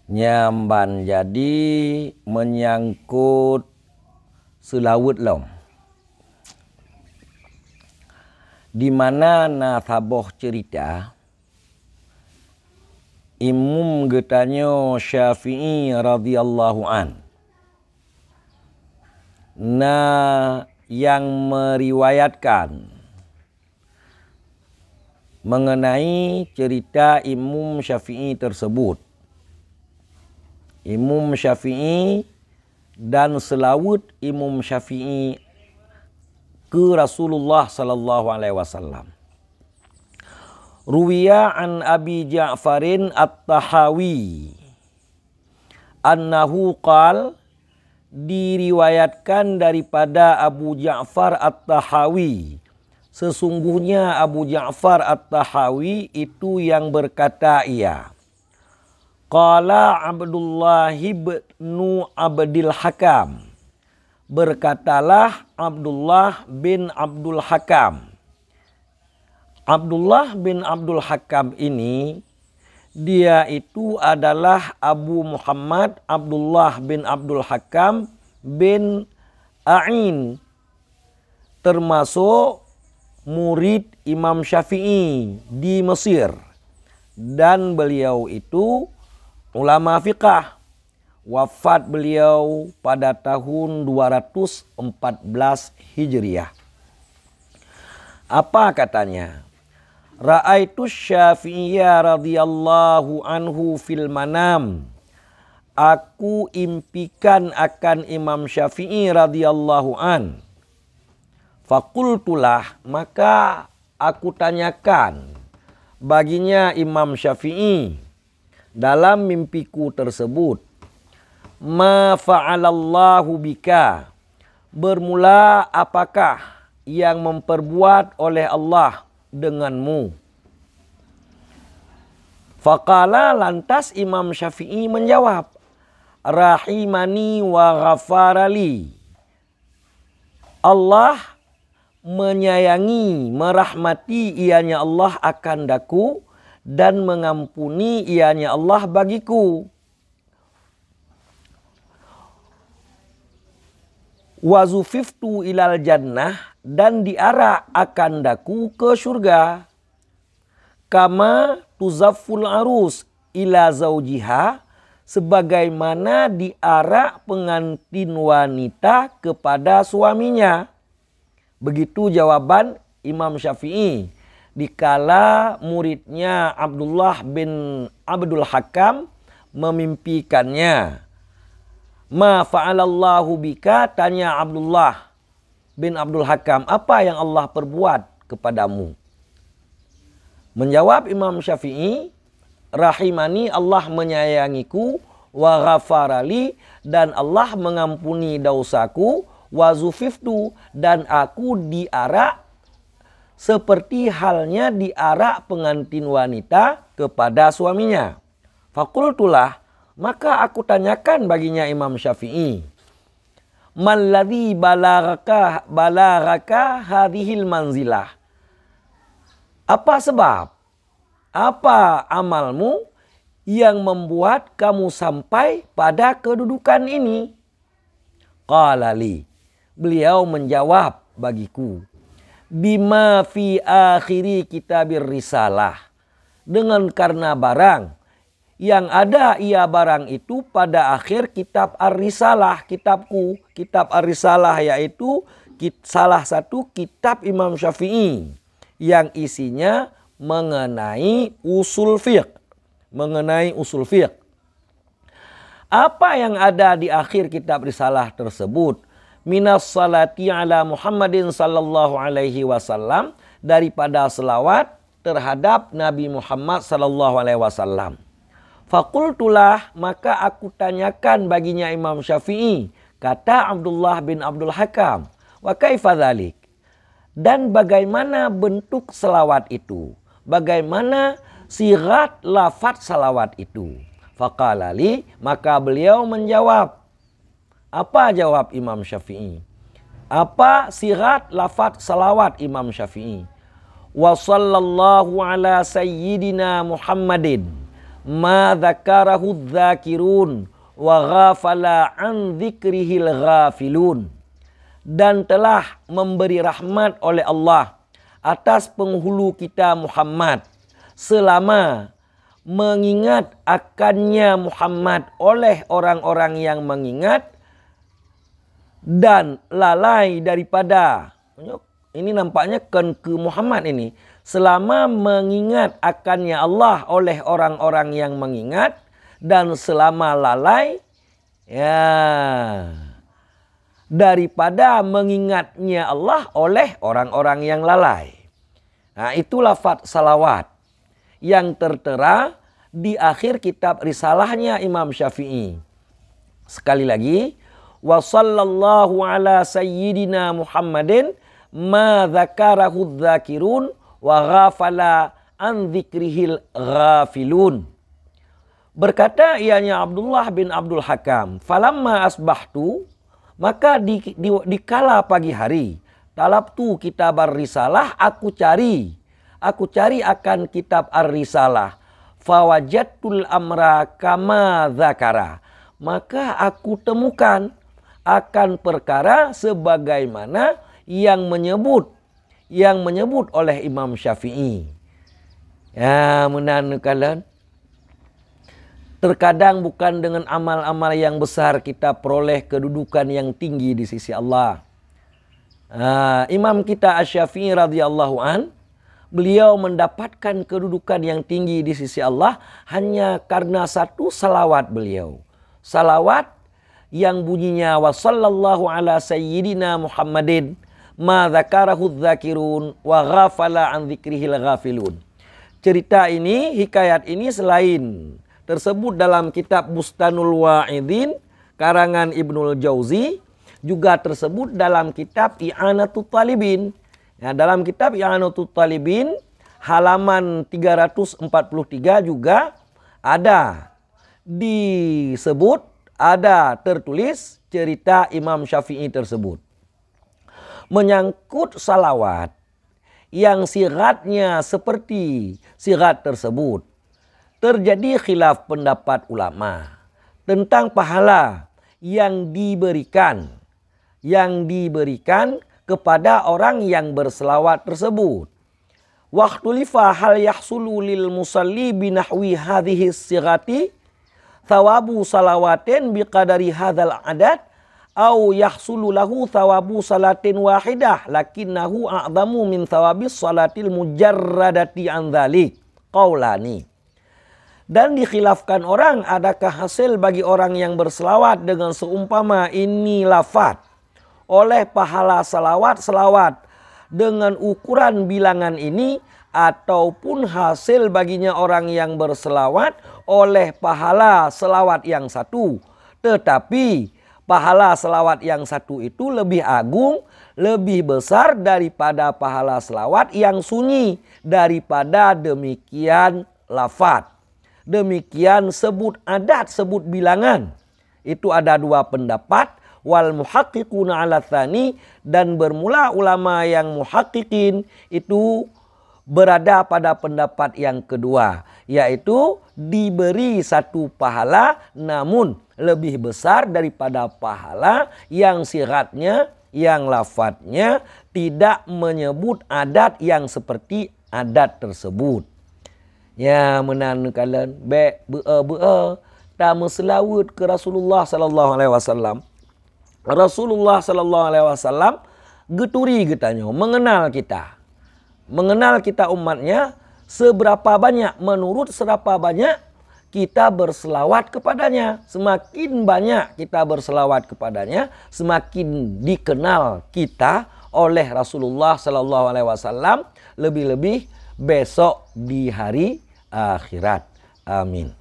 Nyamban jadi menyangkut selawut lom. Di mana nathaboh cerita Imam getanyo Syafi'i radhiyallahu an. Yang meriwayatkan mengenai cerita Imam Syafi'i tersebut. Imam Syafi'i dan selawut Imam Syafi'i ke Rasulullah sallallahu alaihi wasallam. Ruwiya an Abi Ja'farin At-Tahawi annahu qala, diriwayatkan daripada Abu Ja'far At-Tahawi, sesungguhnya Abu Ja'far At-Tahawi itu yang berkata ia. Qala Abdullah bin Abdul Hakam, berkatalah Abdullah bin Abdul Hakam. Abdullah bin Abdul Hakam ini dia itu adalah Abu Muhammad Abdullah bin Abdul Hakam bin A'in, termasuk murid Imam Syafi'i di Mesir, dan beliau itu ulama fiqah. Wafat beliau pada tahun 214 Hijriah. Apa katanya? Ra'aitu Syafi'iyya radhiyallahu anhu fil manam. Aku impikan akan Imam Syafi'i radhiyallahu an. Fakultulah, maka aku tanyakan baginya Imam Syafi'i dalam mimpiku tersebut. Ma fa'alallahu bika, bermula apakah yang memperbuat oleh Allah denganmu? Faqala, lantas Imam Syafi'i menjawab, rahimani wa ghafarali, Allah menyayangi, merahmati ianya Allah akan daku, dan mengampuni ianya Allah bagiku. Wazufiftu ilal jannah, dan diarak akan daku ke surga. Kama tuzafful arus ila zaujiha, sebagaimana diarak pengantin wanita kepada suaminya. Begitu jawaban Imam Syafi'i dikala muridnya Abdullah bin Abdul Hakam memimpikannya. Ma fa'alallahu bika, tanya Abdullah bin Abdul Hakam, apa yang Allah perbuat kepadamu? Menjawab Imam Syafi'i, rahimani, Allah menyayangiku, wa ghafarali, dan Allah mengampuni dosaku, wa zufiftu, dan aku diarak seperti halnya diarak pengantin wanita kepada suaminya. Fakultulah, maka aku tanyakan baginya Imam Syafi'i, malladzi balagaka hadhil manzilah, apa sebab, apa amalmu yang membuat kamu sampai pada kedudukan ini? Qala li, beliau menjawab bagiku, bima fi akhiri kitabir risalah, dengan karena barang yang ada ia barang itu pada akhir kitab Ar-Risalah, kitabku. Kitab Ar-Risalah yaitu salah satu kitab Imam Syafi'i yang isinya mengenai usul fiqh. Apa yang ada di akhir kitab Risalah tersebut? Minas salati ala Muhammadin sallallahu alaihi wasallam, daripada selawat terhadap Nabi Muhammad sallallahu alaihi wasallam. Fakultulah, maka aku tanyakan baginya Imam Syafi'i, kata Abdullah bin Abdul Hakam, wa kaifa dzalik, dan bagaimana bentuk selawat itu, bagaimana sirat lafaz salawat itu. Faqala li, maka beliau menjawab. Apa jawab Imam Syafi'i? Apa sirat lafaz salawat Imam Syafi'i? Wa sallallahu ala sayyidina Muhammadin, ma dzakarahu dzakirun wa ghafala an dzikrihil ghafilun. Dan telah memberi rahmat oleh Allah atas penghulu kita Muhammad selama mengingat akannya Muhammad oleh orang-orang yang mengingat dan lalai daripada, ini nampaknya ke Muhammad ini, selama mengingat akannya Allah oleh orang-orang yang mengingat dan selama lalai daripada mengingatnya Allah oleh orang-orang yang lalai. Nah, itu lafaz salawat yang tertera di akhir kitab risalahnya Imam Syafi'i. Sekali lagi, wa sallallahu ala sayyidina Muhammadin ma dzakarahu dzakirun wa ghafala an dzikrihil ghafilun. Berkata ianya Abdullah bin Abdul Hakam, falamma asbahtu, maka di kala pagi hari, talabtu kitab ar-risalah, aku cari akan kitab ar-risalah, fawajadtul amra kama dzakara, maka aku temukan akan perkara sebagaimana yang menyebut oleh Imam Syafi'i. Ya, menanu kalian. Terkadang bukan dengan amal-amal yang besar kita peroleh kedudukan yang tinggi di sisi Allah. Imam kita Asy-Syafi'i radhiyallahu an, beliau mendapatkan kedudukan yang tinggi di sisi Allah hanya karena satu salawat beliau. Salawat yang bunyinya wa sallallahu ala sayyidina Muhammadin ma dzakarahu dzakirun wa ghafala an dzikrihil ghafilun. Cerita ini, hikayat ini selain tersebut dalam kitab Bustanul Wa'idin karangan Ibnul Jauzi, juga tersebut dalam kitab I'anatut Talibin. Ya, dalam kitab I'anatut Talibin halaman 343 juga ada disebut, ada tertulis cerita Imam Syafi'i tersebut. Menyangkut salawat yang sigatnya seperti sigat tersebut, terjadi khilaf pendapat ulama tentang pahala yang diberikan kepada orang yang berselawat tersebut. Waqtulifa hal yahsulu lil musalli binahwi hadhihi sigati thawabu salawatin biqadari hadzal adad au yahsulu lahu thawabu salatin wahidah lakinnahu a'zamu min thawabis salatil mujarradati an dzalik qaulani. Dan dikhilafkan orang, adakah hasil bagi orang yang berselawat dengan seumpama ini lafaz oleh pahala selawat dengan ukuran bilangan ini, ataupun hasil baginya orang yang berselawat oleh pahala selawat yang satu, tetapi pahala selawat yang satu itu lebih agung, lebih besar daripada pahala selawat yang sunyi daripada demikian lafaz. Demikian sebut adat, sebut bilangan. Itu ada dua pendapat. Wal muhaqqiquna ala tsani, dan bermula ulama yang muhaqqiqin itu berada pada pendapat yang kedua, yaitu diberi satu pahala namun lebih besar daripada pahala yang siratnya, yang lafadznya tidak menyebut adat yang seperti adat tersebut. Ya, menan kalian be'a tamu selawat ke Rasulullah sallallahu alaihi wasallam. Rasulullah sallallahu alaihi wasallam geturi getanya mengenal kita umatnya, seberapa banyak, menurut seberapa banyak kita berselawat kepadanya. Semakin banyak kita berselawat kepadanya, semakin dikenal kita oleh Rasulullah sallallahu alaihi wasallam, lebih-lebih besok di hari akhirat. Amin.